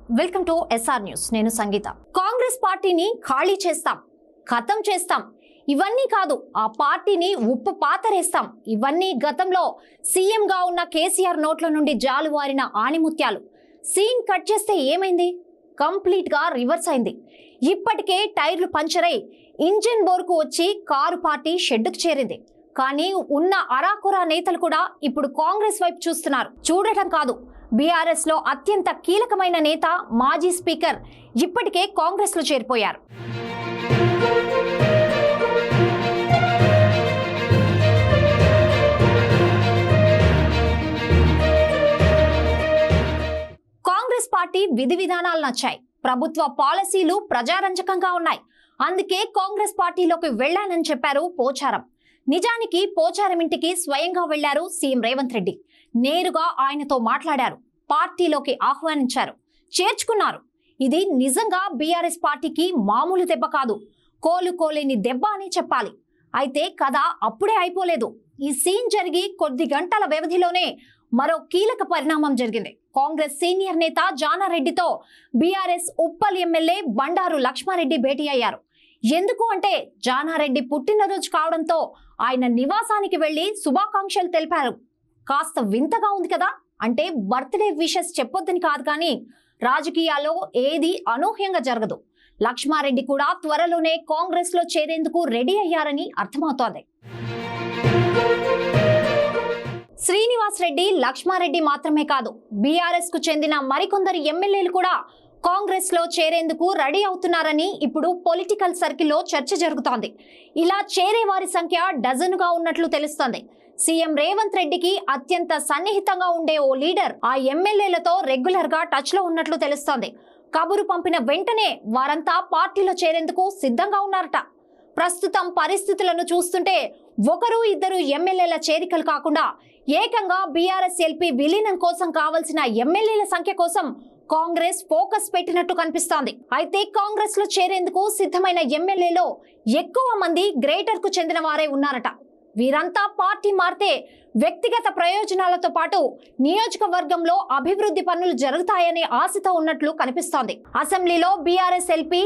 Welcome to SR news. నేను సంగీత. కాంగ్రెస్ పార్టీని ఖాళీ చేస్తాం, ఖతం చేస్తాం, ఇవన్నీ కాదు ఆ పార్టీని ఉప్పు పాతరేస్తాం. ఇవన్నీ గతంలో సీఎంగా ఉన్న కేసీఆర్ నోట్ల నుండి జాలువారిన ఆణిముత్యాలు. సీన్ కట్ చేస్తే ఏమైంది? కంప్లీట్ గా రివర్స్ అయింది. ఇప్పటికే టైర్లు పంచరై ఇంజిన్ బోర్కు వచ్చి కారు పార్టీ షెడ్డుకు చేరింది. కానీ ఉన్న అరాకొరా నేతలు కూడా ఇప్పుడు కాంగ్రెస్ వైపు చూస్తున్నారు. చూడటం కాదు, బీఆర్ఎస్ లో అత్యంత కీలకమైన నేత మాజీ స్పీకర్ ఇప్పటికే కాంగ్రెస్ లో చేరిపోయారు. కాంగ్రెస్ పార్టీ విధి విధానాలు నచ్చాయి, ప్రభుత్వ పాలసీలు ప్రజారంజకంగా ఉన్నాయి. అందుకే కాంగ్రెస్ పార్టీలోకి వెళ్లానని చెప్పారు పోచారం. నిజానికి పోచారం ఇంటికి స్వయంగా వెళ్లారు సీఎం రేవంత్ రెడ్డి. నేరుగా ఆయనతో మాట్లాడారు, పార్టీలోకి ఆహ్వానించారు, చేర్చుకున్నారు. ఇది నిజంగా బీఆర్ఎస్ పార్టీకి మామూలు దెబ్బ కాదు, కోలుకోలేని దెబ్బ అని చెప్పాలి. అయితే కథ అప్పుడే అయిపోలేదు. ఈ సీన్ జరిగి కొద్ది గంటల వ్యవధిలోనే మరో కీలక పరిణామం జరిగింది. కాంగ్రెస్ సీనియర్ నేత జానారెడ్డితో బీఆర్ఎస్ ఉప్పల్ ఎమ్మెల్యే బండారు లక్ష్మారెడ్డి భేటీ అయ్యారు. ఎందుకు అంటే జానారెడ్డి పుట్టినరోజు కావడంతో ఆయన నివాసానికి వెళ్లి శుభాకాంక్షలు తెలిపారు. కాస్త వింతగా ఉంది కదా, అంటే బర్త్డే విషెస్ చెప్పొద్దని కాదు, కానీ రాజకీయాల్లో ఏది అనూహ్యంగా జరగదు. లక్ష్మారెడ్డి కూడా త్వరలోనే కాంగ్రెస్ లో చేరేందుకు రెడీ అయ్యారని అర్థమవుతోంది. శ్రీనివాస్ రెడ్డి, లక్ష్మారెడ్డి మాత్రమే కాదు, బీఆర్ఎస్ కు చెందిన మరికొందరు ఎమ్మెల్యేలు కూడా కాంగ్రెస్ లో చేరేందుకు రెడీ అవుతున్నారని ఇప్పుడు పొలిటికల్ సర్కిల్లో చర్చ జరుగుతోంది. ఇలా చేరే వారి సంఖ్య డజనుగా ఉన్నట్లు తెలుస్తోంది. సీఎం రేవంత్ రెడ్డికి అత్యంత సన్నిహితంగా ఉండే ఓ లీడర్ ఆ ఎమ్మెల్యేలతో రెగ్యులర్ గా టచ్ లో ఉన్నట్లు తెలుస్తోంది. కబురు పంపిన వెంటనే వారంతా పార్టీలో చేరేందుకు సిద్ధంగా ఉన్నారట. ప్రస్తుతం పరిస్థితులను చూస్తుంటే ఒకరు ఇద్దరు ఎమ్మెల్యేల చేరికలు కాకుండా ఏకంగా బీఆర్ఎస్ ఎల్పీ విలీనం కోసం కావలసిన ఎమ్మెల్యేల సంఖ్య కోసం కాంగ్రెస్ ఫోకస్ పెట్టినట్టు కనిపిస్తోంది. అయితే కాంగ్రెస్ లో చేరేందుకు సిద్ధమైన ఎమ్మెల్యేలో ఎక్కువ మంది గ్రేటర్ కు చెందిన వారే ఉన్నారట. వీరంతా పార్టీ మారితే వ్యక్తిగత ప్రయోజనాలతో పాటు నియోజకవర్గంలో అభివృద్ధి పనులు జరుగుతాయనే ఆశతో ఉన్నట్లు కనిపిస్తోంది. అసెంబ్లీలో బీఆర్ఎస్ ఎల్పీ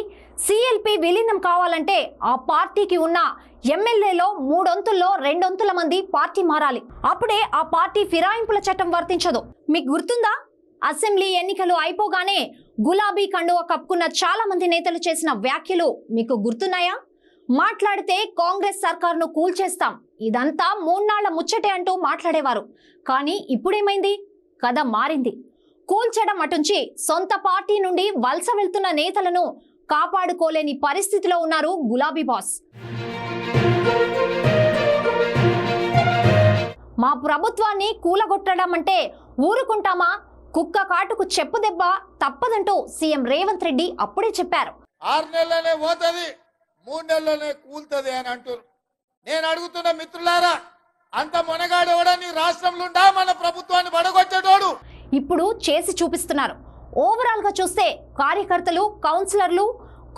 సిఎల్పీ విలీనం కావాలంటే ఆ పార్టీకి ఉన్న ఎమ్మెల్యేలో 3/2 మంది పార్టీ మారాలి. అప్పుడే ఆ పార్టీ ఫిరాయింపుల చట్టం వర్తించదు. మీకు గుర్తుందా? అసెంబ్లీ ఎన్నికలు అయిపోగానే గులాబీ కండువా కప్పుకున్న చాలా మంది నేతలు చేసిన వ్యాఖ్యలు మీకు గుర్తున్నాయా? మాట్లాడితే కాంగ్రెస్ సర్కారును కూల్చేస్తాం, ఇదంతా 3 నాళ్ల ముచ్చటే అంటూ మాట్లాడేవారు. కానీ ఇప్పుడేమైంది? కథ మారింది. కూల్చడం అటుంచి సొంత పార్టీ నుండి వలస వెళ్తున్న నేతలను కాపాడుకోలేని పరిస్థితిలో ఉన్నారు గులాబీ బాస్. మా ప్రభుత్వాన్ని కూలగొట్టడం అంటే ఊరుకుంటామా? కుక్క కాటుకు చెప్పు దెబ్బ తప్పదంటూ సీఎం రేవంత్ రెడ్డి అప్పుడే చెప్పారు. 6 నెలలనే పోతుంది, 3 నెలలనే కూల్తుంది అని అంటారు. నేను అడుగుతున్న మిత్రులారా, అంత మొనగాడు ఎవడని రాష్ట్రంలో ఉండా మన ప్రభుత్వాన్ని పడగొచ్చేటోడు? ఇప్పుడు చేసి చూపిస్తున్నారు. ఓవరాల్ గా చూస్తే కార్యకర్తలు, కౌన్సిలర్లు,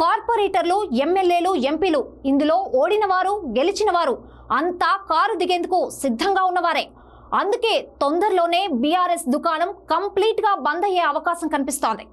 కార్పొరేటర్లు, ఎమ్మెల్యేలు, ఎంపీలు, ఇందులో ఓడిన వారు, గెలిచిన వారు అంతా కారు దిగేందుకు సిద్ధంగా ఉన్నవారే. అందుకే తొందరలోనే బీఆర్ఎస్ దుకాణం కంప్లీట్ గా బంద్ అయ్యే అవకాశం కనిపిస్తోంది.